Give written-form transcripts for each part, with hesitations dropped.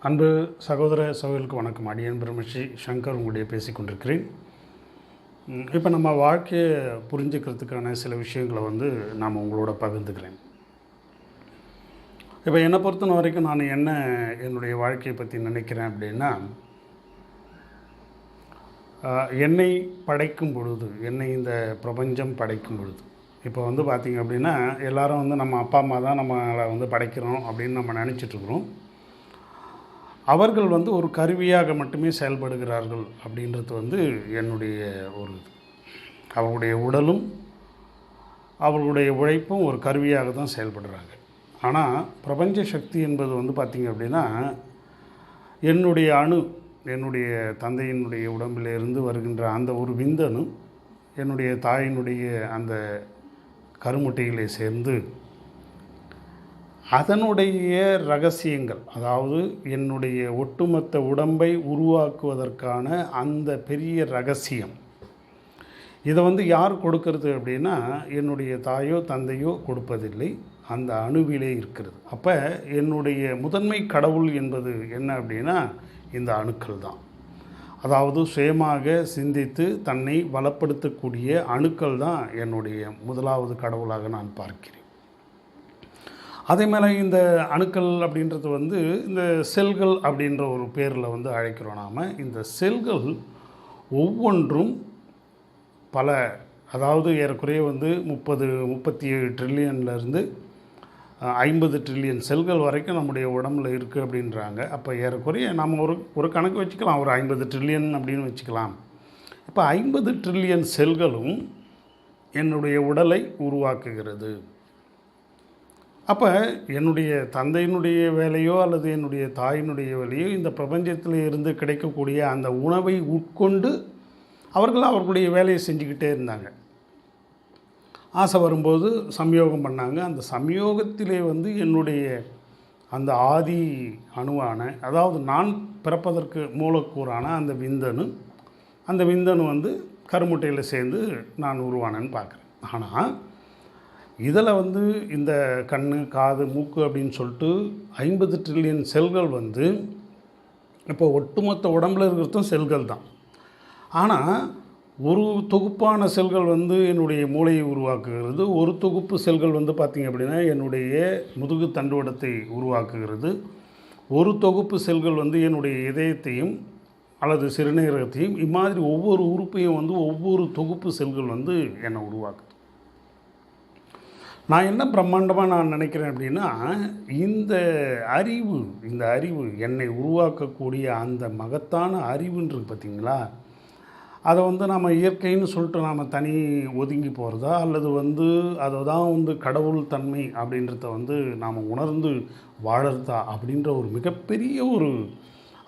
அன்பு சகோதர சகோதரிகளுக்கு வணக்கம். அடியன் பிரம்மஸ்ரீ சங்கர் உங்களுடைய பேசி கொண்டிருக்கிறேன். இப்போ நம்ம வாழ்க்கையை புரிஞ்சுக்கிறதுக்கான சில விஷயங்களை நாம் உங்களோட பகிர்ந்துக்கிறேன். இப்போ என்னை பொறுத்தன வரைக்கும் நான் என்னுடைய வாழ்க்கையை பற்றி நினைக்கிறேன் அப்படின்னா, என்னை படைக்கும் பொழுது, என்னை இந்த பிரபஞ்சம் படைக்கும் பொழுது, இப்போ பார்த்திங்க அப்படின்னா எல்லோரும் நம்ம அப்பா அம்மா தான் நம்மளை படைக்கிறோம் அப்படின்னு நம்ம நினச்சிட்ருக்குறோம். அவர்கள் ஒரு கருவியாக மட்டுமே செயல்படுகிறார்கள் அப்படின்றது என்னுடைய ஒரு அவர்களுடைய உடலும் அவர்களுடைய உழைப்பும் ஒரு கருவியாக தான் செயல்படுறாங்க. ஆனால் பிரபஞ்ச சக்தி என்பது பார்த்திங்க அப்படின்னா, என்னுடைய என்னுடைய தந்தையினுடைய உடம்பிலிருந்து வருகின்ற அந்த ஒரு விந்தணு என்னுடைய தாயினுடைய அந்த கருமுட்டைகளை சேர்ந்து அதனுடைய ரகசியங்கள், அதாவது என்னுடைய ஒட்டுமொத்த உடம்பை உருவாக்குவதற்கான அந்த பெரிய ரகசியம், இதை யார் கொடுக்கறது அப்படின்னா, என்னுடைய தாயோ தந்தையோ கொடுப்பதில்லை, அந்த அணுவிலே இருக்கிறது. அப்போ என்னுடைய முதன்மை கடவுள் என்பது என்ன அப்படின்னா இந்த அணுக்கள் தான். அதாவது சுயமாக சிந்தித்து தன்னை வளப்படுத்தக்கூடிய அணுக்கள் தான் என்னுடைய முதலாவது கடவுளாக நான் பார்க்கிறேன். அதே மேலே இந்த அணுக்கள் அப்படின்றது இந்த செல்கள் அப்படின்ற ஒரு பேரில் அழைக்கிறோம் நாம். இந்த செல்கள் ஒவ்வொன்றும் பல, அதாவது ஏறக்குறைய 37 ட்ரில்லியன்லேருந்து 50 ட்ரில்லியன் செல்கள் வரைக்கும் நம்முடைய உடம்பில் இருக்குது அப்படின்றாங்க. அப்போ ஏறக்குறைய நம்ம ஒரு கணக்கு வச்சுக்கலாம், ஒரு 50 ட்ரில்லியன் அப்படின்னு வச்சுக்கலாம். இப்போ 50 ட்ரில்லியன் செல்களும் என்னுடைய உடலை உருவாக்குகிறது. அப்போ என்னுடைய தந்தையினுடைய வேலையோ அல்லது என்னுடைய தாயினுடைய வேலையோ இந்த பிரபஞ்சத்தில் இருந்து கிடைக்கக்கூடிய அந்த உணவை உட்கொண்டு அவர்களுடைய வேலையை செஞ்சுக்கிட்டே இருந்தாங்க. ஆசை வரும்போது சம்யோகம் பண்ணாங்க. அந்த சம்யோகத்திலே என்னுடைய அந்த ஆதி அணுவான, அதாவது நான் பிறப்பதற்கு மூலக்கூறான அந்த விந்தணு கருமுட்டையில் சேர்ந்து நான் உருவானேன்னு பார்க்குறேன். ஆனால் இதில் இந்த கண், காது, மூக்கு அப்படின்னு சொல்லிட்டு 50 ட்ரில்லியன் செல்கள் இப்போ ஒட்டுமொத்த உடம்பில் இருக்கிறதும் செல்கள் தான். ஆனால் ஒரு தொகுப்பான செல்கள் என்னுடைய மூளையை உருவாக்குகிறது. ஒரு தொகுப்பு செல்கள் பார்த்திங்க அப்படின்னா என்னுடைய முதுகு தண்டுவடத்தை உருவாக்குகிறது. ஒரு தொகுப்பு செல்கள் என்னுடைய இதயத்தையும் அல்லது சிறுநீரகத்தையும், இம்மாதிரி ஒவ்வொரு உறுப்பையும் ஒவ்வொரு தொகுப்பு செல்கள் என்னை உருவாக்குது. நான் என்ன பிரம்மாண்டமாக நான் நினைக்கிறேன் அப்படின்னா, இந்த அறிவு என்னை உருவாக்கக்கூடிய அந்த மகத்தான அறிவுன்றது பார்த்திங்களா, அதை நாம் இயற்கைன்னு சொல்லிட்டு நாம் தனி ஒதுங்கி போகிறதா, அல்லது அதை தான் கடவுள் தன்மை அப்படின்றத நாம் உணர்ந்து வாழறதா அப்படின்ற ஒரு மிகப்பெரிய ஒரு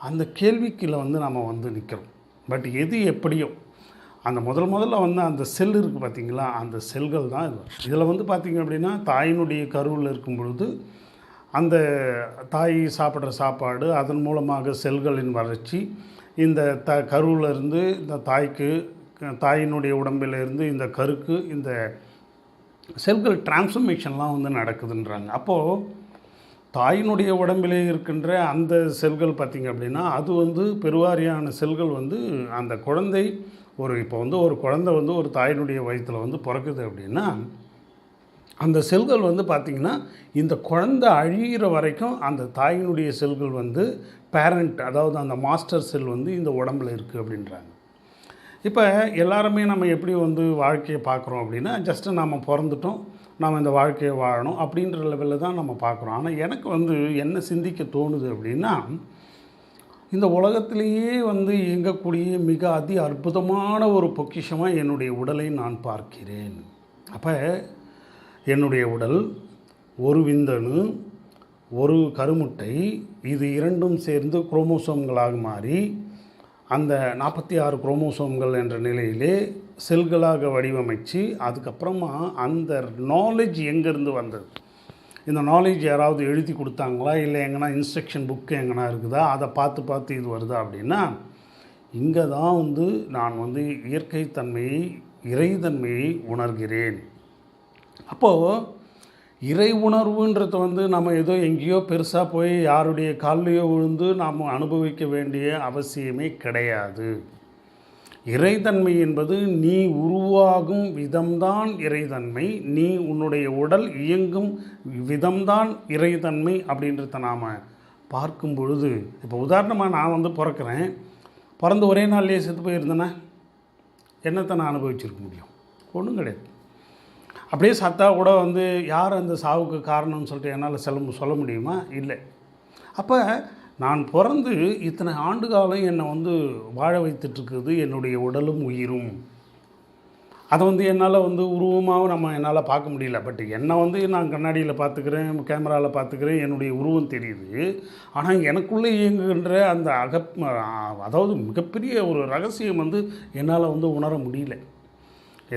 அந்த கேள்விக்குள்ள நாம் நிற்கிறோம். பட் எது எப்படியோ அந்த முதல்ல அந்த செல் இருக்குது பார்த்திங்களா, அந்த செல்கள் தான் இதில் பார்த்திங்க அப்படின்னா, தாயினுடைய கருவில் இருக்கும் பொழுது அந்த தாய் சாப்பிட்ற சாப்பாடு, அதன் மூலமாக செல்களின் வளர்ச்சி, இந்த கருவில் இருந்து இந்த தாயினுடைய உடம்பிலிருந்து இந்த கருக்கு இந்த செல்கள் டிரான்ஸ்ஃபர்மேஷன்லாம் நடக்குதுன்றாங்க. அப்போது தாயினுடைய உடம்பிலே இருக்கின்ற அந்த செல்கள் பார்த்திங்க அப்படின்னா, அது பெருவாரியான செல்கள் அந்த குழந்தை இப்போ ஒரு குழந்தை ஒரு தாயினுடைய வயிற்றில் பிறக்குது அப்படின்னா, அந்த செல்கள் பார்த்திங்கன்னா இந்த குழந்தை அழிகிற வரைக்கும் அந்த தாயினுடைய செல்கள் பேரண்ட், அதாவது அந்த மாஸ்டர் செல் இந்த உடம்பில் இருக்குது அப்படின்றாங்க. இப்போ எல்லாருமே நம்ம எப்படி வாழ்க்கையை பார்க்குறோம் அப்படின்னா, ஜஸ்ட்டு நம்ம பிறந்துட்டோம், நாம் இந்த வாழ்க்கையை வாழணும் அப்படின்ற லெவலில் தான் நம்ம பார்க்குறோம். ஆனால் எனக்கு என்ன சிந்திக்க தோணுது அப்படின்னா, இந்த உலகத்திலேயே இயங்கக்கூடிய மிக அற்புதமான ஒரு பொக்கிஷமாக என்னுடைய உடலை நான் பார்க்கிறேன். அப்போ என்னுடைய உடல் ஒரு விந்தணு, ஒரு கருமுட்டை, இது இரண்டும் சேர்ந்து குரோமோசோம்களாக மாறி அந்த 46 குரோமோசோம்கள் என்ற நிலையிலே செல்களாக வடிவமைச்சு, அதுக்கப்புறமா அந்த நாலேஜ் எங்கேருந்து வந்தது, இந்த நாலேஜ் யாராவது எழுதி கொடுத்தாங்களா, இல்லை எங்கன்னா இன்ஸ்ட்ரக்ஷன் புக்கு எங்கன்னா இருக்குதா, அதை பார்த்து இது வருதா அப்படின்னா, இங்கே தான் நான் இயற்கை தன்மையை, இறைத்தன்மையை உணர்கிறேன். அப்போது இறை உணர்வுன்றது வந்து நம்ம ஏதோ எங்கேயோ பெருசாக போய் யாருடைய கால்லையோ விழுந்து நாம் அனுபவிக்க வேண்டிய அவசியமே கிடையாது. இறைத்தன்மை என்பது நீ உருவாகும் விதம்தான் இறைத்தன்மை, நீ உன்னுடைய உடல் இயங்கும் விதம்தான் இறைத்தன்மை அப்படின்றத நாம் பார்க்கும் பொழுது, இப்போ உதாரணமாக நான் வந்து பிறக்கிறேன், பிறந்து ஒரே நாள்லேயே செத்து போயிருந்தேன்னா என்னத்தை நான் அனுபவிச்சிருக்க முடியும்? ஒன்றும் கிடையாது. அப்படியே சத்தா கூட வந்து யார் அந்த சாவுக்கு காரணம்னு சொல்லிட்டு என்னால் சொல்ல முடியுமா? இல்லை. அப்போ நான் பிறந்து இத்தனை ஆண்டு காலம் என்னை வந்து வாழ வைத்துட்ருக்குது என்னுடைய உடலும் உயிரும். அதை வந்து என்னால் வந்து உருவமாகவும் என்னால் பார்க்க முடியல. பட் என்னை வந்து நான் கண்ணாடியில் பார்த்துக்கிறேன், கேமராவில் பார்த்துக்கிறேன், என்னுடைய உருவம் தெரியுது. ஆனால் எனக்குள்ளே இயங்குகின்ற அந்த அதாவது மிகப்பெரிய ஒரு ரகசியம் வந்து என்னால் வந்து உணர முடியல.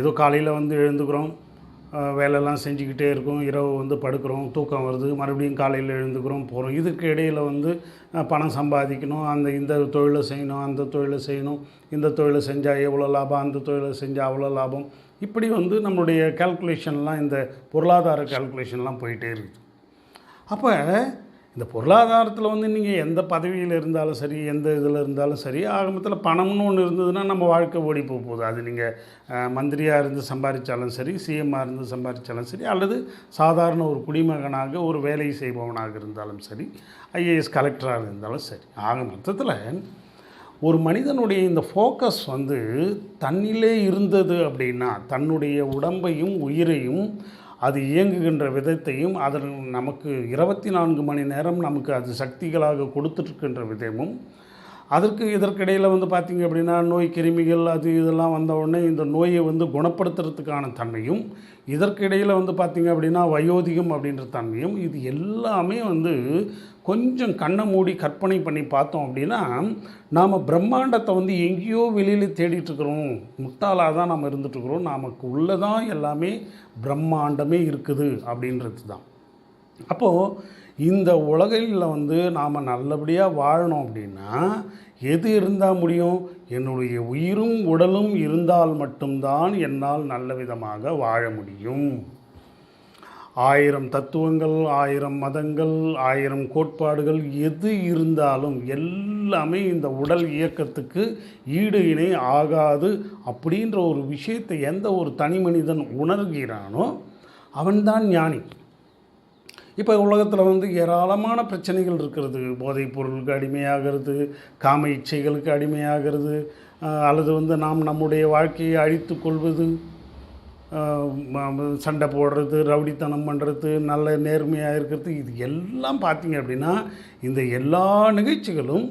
ஏதோ காலையில் வந்து எழுந்துக்கிறோம், வேலையெல்லாம் செஞ்சுக்கிட்டே இருக்கோம், இரவு வந்து படுக்கிறோம், தூக்கம் வருது, மறுபடியும் காலையில் எழுந்துக்கிறோம், போகிறோம். இதுக்கு இடையில் வந்து பணம் சம்பாதிக்கணும், இந்த தொழிலை செய்யணும், அந்த தொழிலை செய்யணும், இந்த தொழிலை செஞ்சால் எவ்வளோ லாபம், அந்த தொழிலை செஞ்சால் அவ்வளோ லாபம், இப்படி வந்து நம்மளுடைய கால்குலேஷன்லாம், இந்த பொருளாதார கால்குலேஷன்லாம் போயிட்டே இருக்குது. அப்போ இந்த பொருளாதாரத்தில் வந்து நீங்கள் எந்த பதவியில் இருந்தாலும் சரி, எந்த இதில் இருந்தாலும் சரி, ஆரம்பத்தில் பணம்னு ஒன்று இருந்ததுன்னா நம்ம வாழ்க்கை ஓடி போகுது. அது நீங்கள் மந்திரியாக இருந்து சம்பாதிச்சாலும் சரி, சிஎம்மாக இருந்து சம்பாதிச்சாலும் சரி, அல்லது சாதாரண ஒரு குடிமகனாக ஒரு வேலை செய்பவனாக இருந்தாலும் சரி, ஐஏஎஸ் கலெக்டராக இருந்தாலும் சரி, ஆக மொத்தத்தில் ஒரு மனிதனுடைய இந்த ஃபோக்கஸ் வந்து தன்னிலே இருந்தது அப்படின்னா, தன்னுடைய உடம்பையும் உயிரையும் அது இயங்குகின்ற விதத்தையும் அதன் நமக்கு 24 மணி நேரம் நமக்கு அது சக்திகளாக கொடுத்துட்ருக்கின்ற விதமும், இதற்கிடையில் வந்து பார்த்திங்க அப்படின்னா நோய் கிருமிகள் அது இதெல்லாம் வந்த உடனே இந்த நோயை வந்து குணப்படுத்துறதுக்கான தன்மையும், இதற்கிடையில் வந்து பார்த்திங்க அப்படின்னா வயோதிகம் அப்படின்ற தன்மையும், இது எல்லாமே வந்து கொஞ்சம் கண்ணை மூடி கற்பனை பண்ணி பார்த்தோம் அப்படின்னா நாம் பிரம்மாண்டத்தை வந்து எங்கேயோ வெளியில் தேடிட்டுருக்குறோம், முட்டாளாக தான் நம்ம இருந்துகிட்ருக்குறோம், நமக்கு உள்ளே தான் எல்லாமே பிரம்மாண்டமே இருக்குது அப்படின்றது தான். அப்போது இந்த உலகில் வந்து நாம் நல்லபடியாக வாழணும் அப்படின்னா எது இருந்தால் முடியும்? என்னுடைய உயிரும் உடலும் இருந்தால் மட்டும்தான் என்னால் நல்ல விதமாக வாழ முடியும். 1000 தத்துவங்கள், 1000 மதங்கள், 1000 கோட்பாடுகள் எது இருந்தாலும் எல்லாமே இந்த உடல் இயக்கத்துக்கு ஈடு இணை ஆகாது அப்படின்ற ஒரு விஷயத்தை எந்த ஒரு தனி மனிதன் உணர்கிறானோ அவன்தான் ஞானி. இப்போ உலகத்தில் வந்து ஏராளமான பிரச்சனைகள் இருக்கிறது. போதைப் பொருளுக்கு அடிமையாகிறது, காம இச்சைகளுக்கு அடிமையாகிறது, அல்லது வந்து நாம் நம்முடைய வாழ்க்கையை அழித்து கொள்வது, சண்டை போடுறது, ரவுடித்தனம் பண்ணுறது, நல்ல நேர்மையாக இருக்கிறது, இது எல்லாம் பார்த்திங்க அப்படின்னா இந்த எல்லா நிகழ்ச்சிகளும்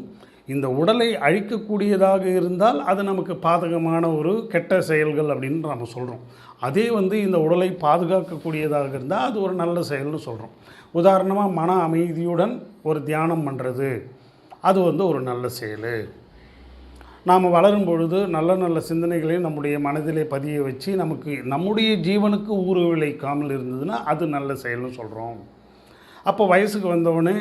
இந்த உடலை அழிக்கக்கூடியதாக இருந்தால் அது நமக்கு பாதகமான ஒரு கெட்ட செயல்கள் அப்படின்னு நம்ம சொல்கிறோம். அதே வந்து இந்த உடலை பாதுகாக்கக்கூடியதாக இருந்தால் அது ஒரு நல்ல செயல்னு சொல்கிறோம். உதாரணமாக மன அமைதியுடன் ஒரு தியானம் பண்ணுறது, அது வந்து ஒரு நல்ல செயல். நாம் வளரும் பொழுது நல்ல நல்ல சிந்தனைகளையும் நம்முடைய மனதிலே பதிய வச்சு நமக்கு நம்முடைய ஜீவனுக்கு ஊறு விளைக்காமல் இருந்ததுன்னா அது நல்ல செயல்னு சொல்கிறோம். அப்போ வயசுக்கு வந்தவுடனே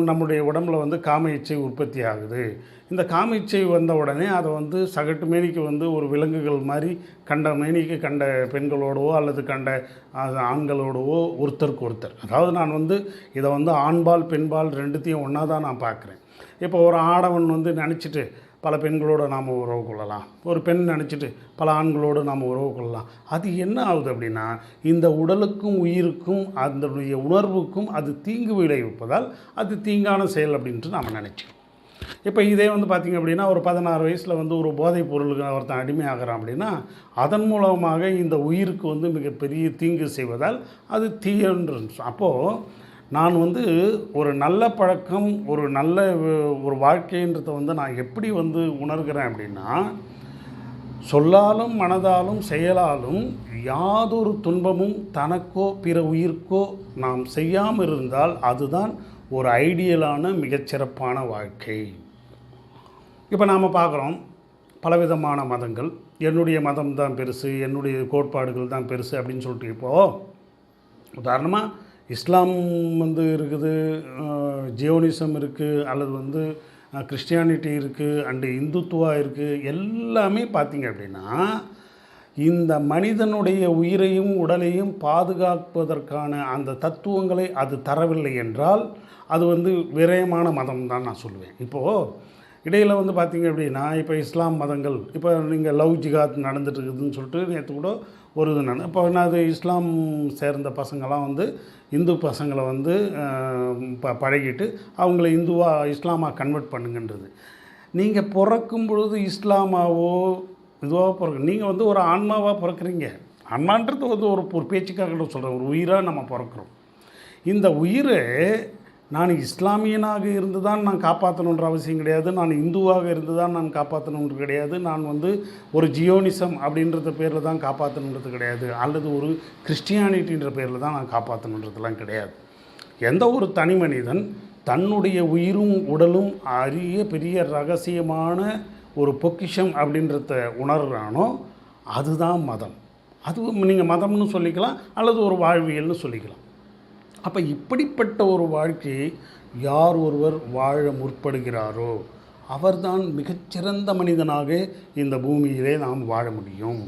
நம்முடைய உடம்பில் வந்து காம இச்சை உற்பத்தி ஆகுது. இந்த காம இச்சை வந்த உடனே அதை வந்து சகட்டு மேனிக்கு வந்து ஒரு விலங்குகள் மாதிரி கண்ட மேனிக்கு கண்ட பெண்களோடவோ அல்லது கண்ட ஆண்களோடவோ ஒருத்தருக்கு ஒருத்தர், அதாவது நான் வந்து இதை வந்து ஆண்பால் பெண்பால் ரெண்டுத்தையும் ஒன்றா தான் நான் பார்க்குறேன். இப்போ ஒரு ஆடவன் வந்து நினச்சிட்டு பல பெண்களோடு நாம் உறவு கொள்ளலாம், ஒரு பெண் நினச்சிட்டு பல ஆண்களோடு நாம் உறவு கொள்ளலாம். அது என்ன ஆகுது அப்படின்னா இந்த உடலுக்கும் உயிருக்கும் அதனுடைய உணர்வுக்கும் அது தீங்கு விளைவிப்பதால் அது தீங்கான செயல் அப்படின்ட்டு நாம் நினச்சோம். இப்போ இதே வந்து பார்த்திங்க அப்படின்னா ஒரு 16 வயசில் வந்து ஒரு போதைப் பொருளுக்கு ஒருத்தன் அடிமையாகிறான் அப்படின்னா அதன் மூலமாக இந்த உயிருக்கு வந்து மிகப்பெரிய தீங்கு செய்வதால் அது தீயன்று. அப்போது நான் வந்து ஒரு நல்ல பழக்கம், ஒரு நல்ல ஒரு வாழ்க்கைன்றதை வந்து நான் எப்படி வந்து உணர்கிறேன் அப்படின்னா, சொல்லாலும் மனதாலும் செயலாலும் யாதொரு துன்பமும் தனக்கோ பிற உயிர்க்கோ நாம் செய்யாமல் இருந்தால் அதுதான் ஒரு ஐடியலான மிகச்சிறப்பான வாழ்க்கை. இப்போ நாம் பார்க்குறோம் பலவிதமான மதங்கள், என்னுடைய மதம் தான் பெருசு, என்னுடைய கோட்பாடுகள் தான் பெருசு அப்படின்னு சொல்லிட்டு, இப்போது உதாரணமாக இஸ்லாம் வந்து இருக்குது, ஜியோனிசம் இருக்குது, அல்லது வந்து கிறிஸ்டியானிட்டி இருக்குது, அண்டு இந்துத்துவா இருக்குது. எல்லாமே பார்த்திங்க அப்படின்னா இந்த மனிதனுடைய உயிரையும் உடலையும் பாதுகாப்பதற்கான அந்த தத்துவங்களை அது தரவில்லை என்றால் அது வந்து விரயமான மதம் தான் நான் சொல்லுவேன். இப்போது இடையில் வந்து பார்த்திங்க அப்படின்னா, இப்போ இஸ்லாம் மதங்கள், இப்போ நீங்கள் லவ் ஜிகாத் நடந்துட்டுருக்குதுன்னு சொல்லிட்டு நேற்று கூட ஒரு இது இப்போ அது இஸ்லாம் சேர்ந்த பசங்களாம் வந்து இந்து பசங்களை வந்து பழகிட்டு அவங்கள இஸ்லாமாக கன்வெர்ட் பண்ணுங்கன்றது. நீங்கள் பிறக்கும் பொழுது இஸ்லாமாவோ இதுவாக பிறகு நீங்கள் வந்து ஒரு ஆன்மாவாக பிறக்கிறீங்க. ஆன்மான்றது வந்து ஒரு பேச்சுக்காக சொல்கிறேன், ஒரு உயிராக நம்ம பிறக்கிறோம். இந்த உயிரை நான் இஸ்லாமியனாக இருந்து தான் நான் காப்பாற்றணுன்ற அவசியம் கிடையாது, நான் இந்துவாக இருந்து தான் நான் காப்பாற்றணுன்றது கிடையாது, நான் வந்து ஒரு ஜியோனிசம் அப்படின்றத பேரில் தான் காப்பாற்றணுன்றது கிடையாது, அல்லது ஒரு கிறிஸ்டியானிட்டின்ற பேரில் தான் நான் காப்பாற்றணுன்றதுலாம் கிடையாது. எந்த ஒரு தனி மனிதன் தன்னுடைய உயிரும் உடலும் அரிய பெரிய ரகசியமான ஒரு பொக்கிஷம் அப்படின்றத உணர்றானோ அதுதான் மதம். அது நீங்கள் மதம்னு சொல்லிக்கலாம், அல்லது ஒரு வாழ்வியல்னு சொல்லிக்கலாம். அப்போ இப்படிப்பட்ட ஒரு வாழ்க்கையை யார் ஒருவர் வாழ முற்படுகிறாரோ அவர்தான் மிகச்சிறந்த மனிதனாக இந்த பூமியிலே நாம் வாழ முடியும்.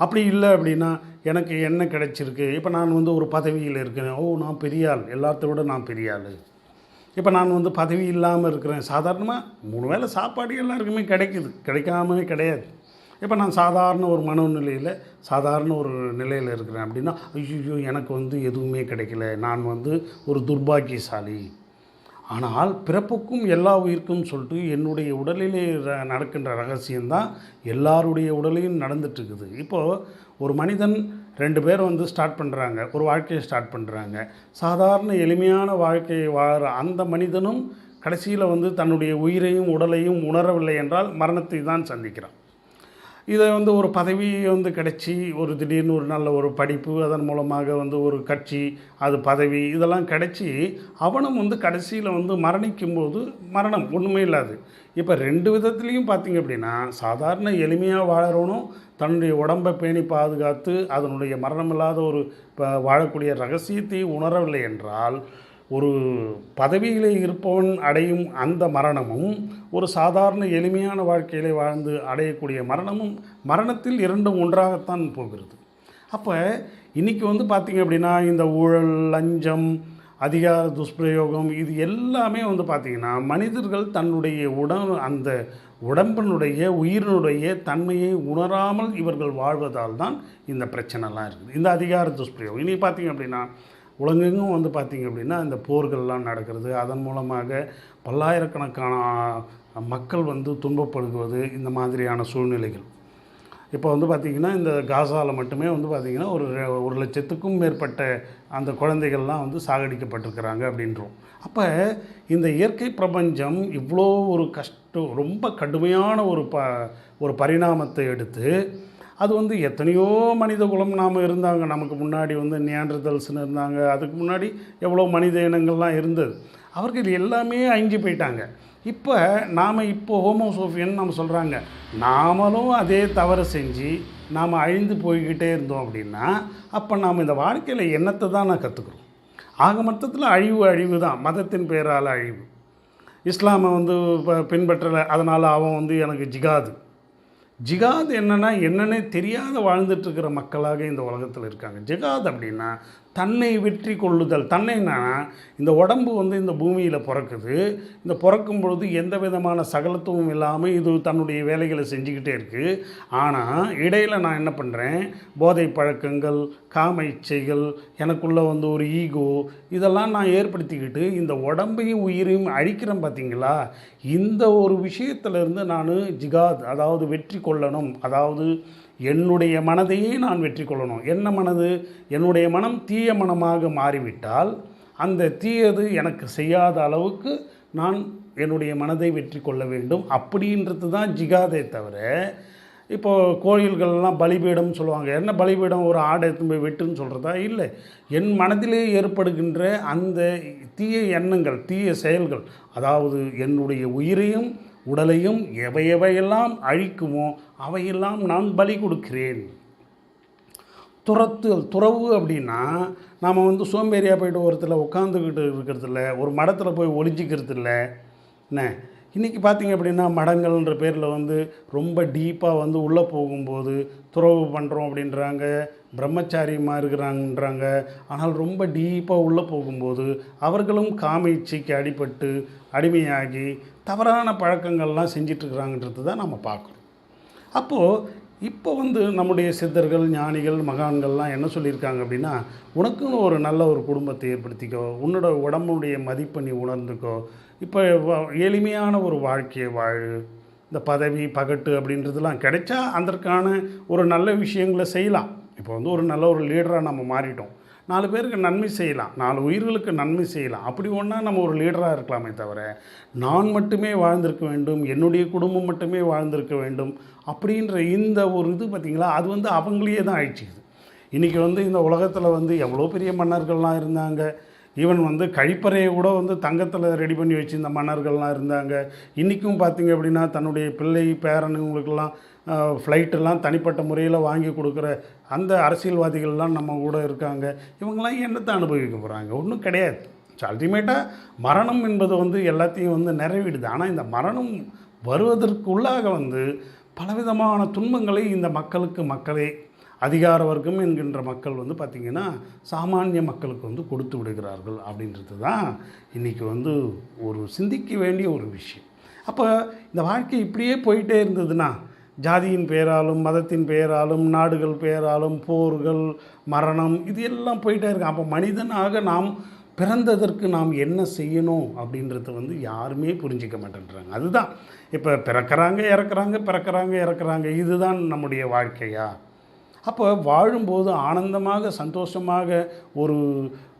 அப்படி இல்லை அப்படின்னா எனக்கு என்ன கிடைச்சிருக்கு, இப்போ நான் வந்து ஒரு பதவியில் இருக்கிறேன், நான் பெரிய ஆள், எல்லாத்த விட நான் பெரிய ஆள். இப்போ நான் வந்து பதவி இல்லாமல் இருக்கிறேன், சாதாரணமாக 3 வேளை சாப்பாடு எல்லாருக்குமே கிடைக்குது, கிடைக்காமலே கிடையாது. இப்போ நான் சாதாரண ஒரு மனநிலையில் சாதாரண ஒரு நிலையில் இருக்கிறேன் அப்படின்னா, ஐயோ எனக்கு வந்து எதுவுமே கிடைக்கல, நான் வந்து ஒரு துர்பாக்கியசாலி. ஆனால் பிறப்புக்கும் எல்லா உயிருக்கும் சொல்லிட்டு என்னுடைய உடலிலே நடக்கின்ற ரகசியம்தான் எல்லாருடைய உடலையும் நடந்துட்டுருக்குது. இப்போது ஒரு மனிதன் 2 பேர் வந்து ஸ்டார்ட் பண்ணுறாங்க, ஒரு வாழ்க்கையை ஸ்டார்ட் பண்ணுறாங்க. சாதாரண எளிமையான வாழ்க்கையை வாழ்கிற அந்த மனிதனும் கடைசியில் வந்து தன்னுடைய உயிரையும் உடலையும் உணரவில்லை என்றால் மரணத்தை தான் சந்திக்கிறான். இதை வந்து ஒரு பதவி வந்து கிடச்சி ஒரு திடீர்னு ஒரு நல்ல ஒரு படிப்பு, அதன் மூலமாக வந்து ஒரு கட்சி, அது பதவி இதெல்லாம் கிடச்சி அவனும் வந்து கடைசியில் வந்து மரணிக்கும்போது மரணம் ஒன்றுமே இல்லாது. இப்போ 2 விதத்துலேயும் பார்த்திங்க அப்படின்னா, சாதாரண எளிமையாக வாழறவனும் தன்னுடைய உடம்பை பேணி பாதுகாத்து அதனுடைய மரணமில்லாத ஒரு வாழக்கூடிய ரகசியத்தை உணரவில்லை என்றால், ஒரு பதவியிலே இருப்பவன் அடையும் அந்த மரணமும் ஒரு சாதாரண எளிமையான வாழ்க்கையிலே வாழ்ந்து அடையக்கூடிய மரணமும் மரணத்தில் 2ம் ஒன்றாகத்தான் போகிறது. அப்போ இன்றைக்கி வந்து பார்த்திங்க அப்படின்னா, இந்த ஊழல், லஞ்சம், அதிகார துஷ்பிரயோகம் இது எல்லாமே வந்து பார்த்திங்கன்னா மனிதர்கள் தன்னுடைய அந்த உடம்பினுடைய உயிரினுடைய தன்மையை உணராமல் இவர்கள் வாழ்வதால் தான் இந்த பிரச்சனைலாம் இருக்குது. இந்த அதிகார துஷ்பிரயோகம் இன்றைக்கி பார்த்திங்க அப்படின்னா உலகெங்கும் வந்து பார்த்திங்க அப்படின்னா இந்த போர்கள்லாம் நடக்கிறது, அதன் மூலமாக பல்லாயிரக்கணக்கான மக்கள் வந்து துன்பப்படுவது, இந்த மாதிரியான சூழ்நிலைகள். இப்போ வந்து பார்த்திங்கன்னா இந்த காசாவில் மட்டுமே வந்து பார்த்திங்கன்னா ஒரு லட்சத்துக்கும் மேற்பட்ட அந்த குழந்தைகள்லாம் வந்து சாகடிக்கப்பட்டிருக்கிறாங்க அப்படின்றோம். அப்போ இந்த இயற்கை பிரபஞ்சம் இவ்வளோ ஒரு ரொம்ப கடுமையான ஒரு பரிணாமத்தை எடுத்து அது வந்து எத்தனையோ மனித குலம் நாம் இருந்தாங்க, நமக்கு முன்னாடி வந்து நியாண்டர்தல்ஸ்னு இருந்தாங்க, அதுக்கு முன்னாடி எவ்வளோ மனித இனங்கள்லாம் இருந்தது, அவர்கள் எல்லாமே அழிஞ்சு போயிட்டாங்க. இப்போ ஹோமோசோஃபியன் நம்ம சொல்கிறாங்க, நாமளும் அதே தவறு செஞ்சு நாம் அழிந்து போய்கிட்டே இருந்தோம் அப்படின்னா அப்போ நாம் இந்த வாழ்க்கையில் என்னத்தை தான் நான் கற்றுக்குறோம். ஆக மொத்தத்தில் அழிவு தான், மதத்தின் பெயரால் அழிவு. இஸ்லாமை வந்து பின்பற்றலை, அதனால் அவன் வந்து எனக்கு ஜிகாத் என்னன்னே தெரியாத வாழ்ந்துட்டுருக்கிற மக்களாக இந்த உலகத்தில் இருக்காங்க. ஜிகாத் அப்படின்னா தன்னை வெற்றி கொள்ளுதல். தன்னைன்னா இந்த உடம்பு வந்து இந்த பூமியில் பிறக்குது, இந்த பிறக்கும் பொழுது எந்த விதமான சகலத்துவம் இல்லாமல் இது தன்னுடைய வேலைகளை செஞ்சுக்கிட்டே இருக்குது. ஆனால் இடையில் நான் என்ன பண்ணுறேன், போதை பழக்கங்கள், காம இச்சைகள், எனக்குள்ளே வந்து ஒரு ஈகோ, இதெல்லாம் நான் ஏற்படுத்திக்கிட்டு இந்த உடம்பையும் உயிரையும் அழிக்கிறேன். பார்த்திங்களா, இந்த ஒரு விஷயத்திலேருந்து நான் ஜிகாத், அதாவது வெற்றி கொள்ளணும், அதாவது என்னுடைய மனதையே நான் வெற்றி கொள்ளணும். என்ன மனது? என்னுடைய மனம் தீய மனமாக மாறிவிட்டால் அந்த தீயது எனக்கு செய்யாத அளவுக்கு நான் என்னுடைய மனதை வெற்றி கொள்ள வேண்டும். அப்படின்றது தான் ஜிகாதே தவிர, இப்போது கோயில்கள்லாம் பலிபீடம்னு சொல்லுவாங்க. என்ன பலிபீடம்? ஒரு ஆடை எடுத்து போய் வெட்டுன்னு சொல்கிறதா? இல்லை, என் மனதிலே ஏற்படுகின்ற அந்த தீய எண்ணங்கள், தீய செயல்கள், அதாவது என்னுடைய உயிரையும் உடலையும் எவையெல்லாம் அழிக்குமோ அவையெல்லாம் நான் பலி கொடுக்கிறேன். துறவு அப்படின்னா நாம் வந்து சோம்பேறியாக போய்ட்டு ஒருத்தர் உட்காந்துக்கிட்டு இருக்கிறதில்ல, ஒரு மடத்தில் போய் ஒளிஞ்சிக்கிறது இல்லை. என்ன இன்றைக்கி பார்த்திங்க அப்படின்னா மடங்கள்ன்ற பேரில் வந்து ரொம்ப டீப்பாக வந்து உள்ளே போகும்போது துறவு பண்ணுறோம் அப்படின்றாங்க, பிரம்மச்சாரியமாக இருக்கிறாங்கன்றாங்க. ஆனால் ரொம்ப டீப்பாக உள்ளே போகும்போது அவர்களும் காம இச்சைக்கு அடிமையாகி தவறான பழக்கங்கள்லாம் செஞ்சிட்ருக்குறாங்கன்றது தான் நம்ம பார்க்குறோம். அப்போது இப்போ வந்து நம்முடைய சித்தர்கள், ஞானிகள், மகான்கள்லாம் என்ன சொல்லியிருக்காங்க அப்படின்னா, உனக்குன்னு ஒரு நல்ல ஒரு குடும்பத்தை ஏற்படுத்திக்கோ, உன்னோட உடம்புடைய மதிப்பை நீ உணர்ந்துக்கோ, இப்போ எளிமையான ஒரு வாழ்க்கையை வாழு, இந்த பதவி பகட்டு அப்படின்றதுலாம் கிடைச்சா அதற்கான ஒரு நல்ல விஷயங்களை செய்யலாம். இப்போ வந்து ஒரு நல்ல ஒரு லீடராக நம்ம மாறிட்டோம், 4 பேருக்கு நன்மை செய்யலாம், 4 உயிர்களுக்கு நன்மை செய்யலாம். அப்படி ஒன்றா நம்ம ஒரு லீடராக இருக்கலாமே தவிர, நான் மட்டுமே வாழ்ந்திருக்க வேண்டும், என்னுடைய குடும்பம் மட்டுமே வாழ்ந்திருக்க வேண்டும் அப்படின்ற இந்த ஒரு இது பார்த்திங்களா, அது வந்து அவங்களையே தான் அழிச்சிக்குது. இன்றைக்கி வந்து இந்த உலகத்தில் வந்து எவ்வளோ பெரிய மன்னர்கள்லாம் இருந்தாங்க. ஈவன் வந்து கழிப்பறையை கூட வந்து தங்கத்தில் ரெடி பண்ணி வச்சுருந்த மன்னர்கள்லாம் இருந்தாங்க. இன்றைக்கும் பார்த்திங்க அப்படின்னா தன்னுடைய பிள்ளை பேரனுங்களுக்கெல்லாம் ஃப்ளைட்டெல்லாம் தனிப்பட்ட முறையில் வாங்கி கொடுக்குற அந்த அரசியல்வாதிகள்லாம் நம்ம கூட இருக்காங்க. இவங்கெல்லாம் என்னத்தை அனுபவிக்க போகிறாங்க? ஒன்றும் கிடையாது. ஸோ அல்டிமேட்டாக மரணம் என்பது வந்து எல்லாத்தையும் வந்து நிறைவிடுது. ஆனால் இந்த மரணம் வருவதற்குள்ளாக வந்து பலவிதமான துன்பங்களை இந்த மக்களே அதிகார வர்க்கம் என்கின்ற மக்கள் வந்து பார்த்திங்கன்னா சாமானிய மக்களுக்கு வந்து கொடுத்து விடுகிறார்கள் அப்படின்றது தான் இன்றைக்கி வந்து ஒரு சிந்திக்க வேண்டிய ஒரு விஷயம். அப்போ இந்த வாழ்க்கை இப்படியே போயிட்டே இருந்ததுன்னா, ஜாதியின் பெயராலும் மதத்தின் பெயராலும் நாடுகள் பெயராலும் போர்கள், மரணம், இது எல்லாம் போயிட்டே இருக்கு. அப்போ மனிதனாக நாம் பிறந்ததற்கு நாம் என்ன செய்யணும் அப்படின்றத வந்து யாருமே புரிஞ்சிக்க மாட்டேன்றாங்க. அதுதான் இப்போ பிறக்கிறாங்க இறக்குறாங்க, இதுதான் நம்முடைய வாழ்க்கையா? அப்போ வாழும்போது ஆனந்தமாக சந்தோஷமாக ஒரு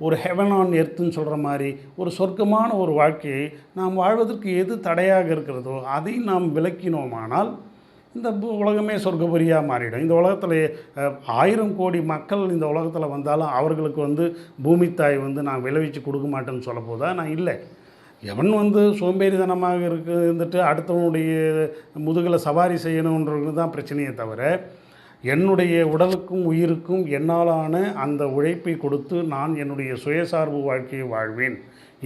ஒரு ஹெவன் ஆன் எர்த்துன்னு சொல்கிற மாதிரி ஒரு சொர்க்கமான ஒரு வாழ்க்கையை நாம் வாழ்வதற்கு எது தடையாக இருக்கிறதோ அதை நாம் விலக்கினோமானால் இந்த உலகமே சொர்க்கபுரியாக மாறிடும். இந்த உலகத்தில் 1000 கோடி மக்கள் இந்த உலகத்தில் வந்தாலும் அவர்களுக்கு வந்து பூமித்தாய் வந்து நான் விளைவிச்சு கொடுக்க மாட்டேன்னு சொல்ல போதா? நான் இல்லை. எவன் வந்து சோம்பேறித்தனமாக இருந்துட்டு அடுத்தவனுடைய முதுகில் சவாரி செய்யணுன்றது தான் பிரச்சனையே தவிர, என்னுடைய உடலுக்கும் உயிருக்கும் என்னாலான அந்த உழைப்பை கொடுத்து நான் என்னுடைய சுயசார்பு வாழ்க்கையை வாழ்வேன்,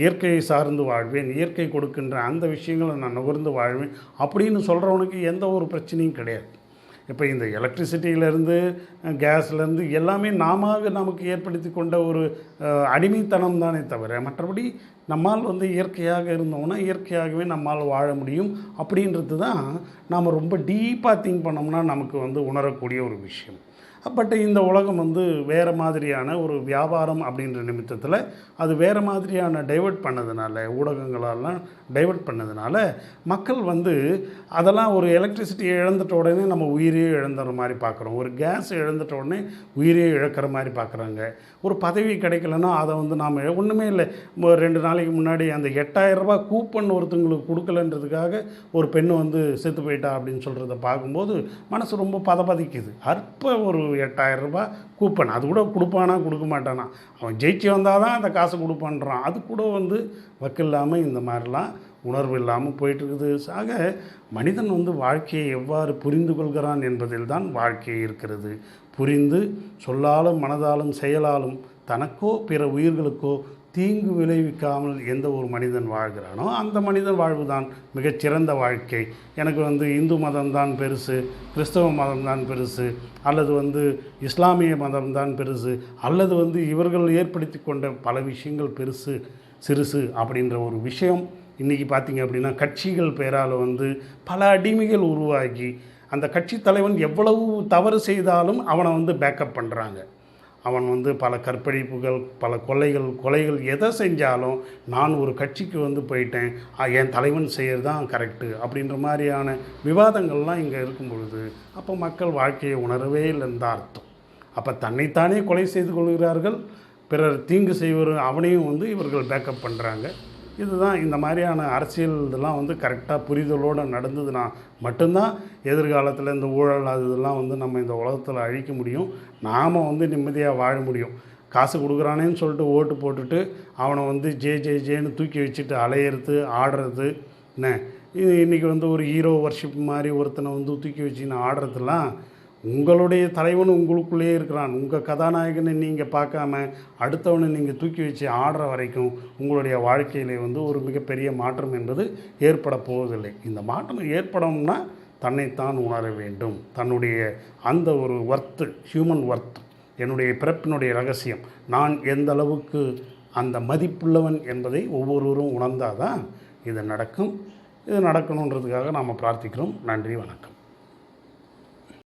இயற்கையை சார்ந்து வாழ்வேன், இயற்கை கொடுக்கின்ற அந்த விஷயங்களை நான் நுகர்ந்து வாழ்வேன் அப்படின்னு சொல்கிறவனுக்கு எந்த ஒரு பிரச்சனையும் கிடையாது. இப்போ இந்த எலக்ட்ரிசிட்டியிலேருந்து கேஸ்லேருந்து எல்லாமே நமக்கு ஏற்படுத்தி கொண்ட ஒரு அடிமைத்தனம் தானே தவிர, மற்றபடி நம்மால் வந்து இயற்கையாக இருந்தோம்னா இயற்கையாகவே நம்மால் வாழ முடியும் அப்படின்றது தான் நாம் ரொம்ப டீப்பாக திங்க் பண்ணோம்னா நமக்கு வந்து உணரக்கூடிய ஒரு விஷயம். பட் இந்த உலகம் வந்து வேறு மாதிரியான ஒரு வியாபாரம் அப்படின்ற நிமித்தத்தில் அது வேறு மாதிரியான டைவர்ட் பண்ணதுனால, ஊடகங்களெல்லாம் டைவர்ட் பண்ணதுனால மக்கள் வந்து அதெல்லாம் ஒரு எலக்ட்ரிசிட்டி இழந்துட்ட உடனே நம்ம உயிரையே இழந்துற மாதிரி பார்க்குறோம், ஒரு கேஸ் இழந்துட்ட உடனே உயிரையே இழக்கிற மாதிரி பார்க்குறாங்க. ஒரு பதவி கிடைக்கலன்னா அதை வந்து நாம் ஒன்றுமே இல்லை, 2 நாளைக்கு முன்னாடி அந்த 8000 ரூபா கூப்பன் ஒருத்தங்களுக்கு கொடுக்கலன்றதுக்காக ஒரு பெண்ணு வந்து செத்து போயிட்டா அப்படின்னு சொல்கிறத பார்க்கும்போது மனசு ரொம்ப பதபதிக்குது. அற்ப ஒரு 8000 ரூபா கூப்பன், அது கூட கொடுப்பானா கொடுக்க மாட்டானா, அவன் ஜெயிச்சு வந்தால் தான் அந்த காசு கொடுப்பான்றான். அது கூட வந்து வக்கில்லாமல் இந்த மாதிரிலாம் உணர்வு இல்லாமல் போயிட்டுருக்குது. ஆக மனிதன் வந்து வாழ்க்கையை எவ்வாறு புரிந்து கொள்கிறான் என்பதில் தான் வாழ்க்கை இருக்கிறது. புரிந்து சொல்லாலும் மனதாலும் செயலாலும் தனக்கோ பிற உயிர்களுக்கோ தீங்கு விளைவிக்காமல் எந்த ஒரு மனிதன் வாழ்கிறானோ அந்த மனிதன் வாழ்வு தான் மிகச்சிறந்த வாழ்க்கை. எனக்கு வந்து இந்து மதம்தான் பெருசு, கிறிஸ்தவ மதம்தான் பெருசு, அல்லது வந்து இஸ்லாமிய மதம்தான் பெருசு, அல்லது வந்து இவர்கள் ஏற்படுத்தி கொண்ட பல விஷயங்கள் பெருசு சிறுசு அப்படின்ற ஒரு விஷயம் இன்றைக்கி பார்த்திங்க அப்படின்னா கட்சிகள் பேரால் வந்து பல அடிமைகள் உருவாக்கி அந்த கட்சி தலைவன் எவ்வளவு தவறு செய்தாலும் அவனை வந்து பேக்கப் பண்ணுறாங்க. அவன் வந்து பல கற்பழிப்புகள், பல கொலைகள் எதை செஞ்சாலும் நான் ஒரு கட்சிக்கு வந்து போயிட்டேன், என் தலைவன் செய்கிறது தான் கரெக்டு அப்படின்ற மாதிரியான விவாதங்கள்லாம் இங்கே இருக்கும் பொழுது அப்போ மக்கள் வாழ்க்கையை உணரவே இல்லைன்னு தான் அர்த்தம். அப்போ தன்னைத்தானே கொலை செய்து கொள்கிறார்கள், பிறர் தீங்கு செய்வர் அவனையும் வந்து இவர்கள் பேக்கப் பண்ணுறாங்க. இதுதான் இந்த மாதிரியான அரசியல் இதெல்லாம் வந்து கரெக்டாக புரிதலோடு நடந்ததுன்னா மட்டும்தான் எதிர்காலத்தில் இந்த ஊழல் அது இதெல்லாம் வந்து நம்ம இந்த உலகத்தில் அழிக்க முடியும், நாம் வந்து நிம்மதியாக வாழ முடியும். காசு கொடுக்குறானேன்னு சொல்லிட்டு ஓட்டு போட்டுட்டு அவனை வந்து ஜேன்னு தூக்கி வச்சுட்டு அலையிறது ஆடுறது என்ன, இது இன்றைக்கி வந்து ஒரு ஹீரோ வர்ஷிப் மாதிரி ஒருத்தனை வந்து தூக்கி வச்சுன்னு ஆடுறதுலாம் உங்களுடைய தலைவன் உங்களுக்குள்ளேயே இருக்கிறான். உங்கள் கதாநாயகனை நீங்கள் பார்க்காம அடுத்தவனை நீங்கள் தூக்கி வச்சு ஆடுற வரைக்கும் உங்களுடைய வாழ்க்கையிலே வந்து ஒரு மிகப்பெரிய மாற்றம் என்பது ஏற்பட போவதில்லை. இந்த மாற்றம் ஏற்படணும்னா தன்னைத்தான் உணர வேண்டும். தன்னுடைய அந்த ஒரு ஒர்த்து, ஹியூமன் ஒர்த், என்னுடைய பிறப்பினுடைய ரகசியம், நான் எந்த அளவுக்கு அந்த மதிப்புள்ளவன் என்பதை ஒவ்வொருவரும் உணர்ந்தால் தான் இது நடக்கும். இது நடக்கணுன்றதுக்காக நாம் பிரார்த்திக்கிறோம். நன்றி, வணக்கம்.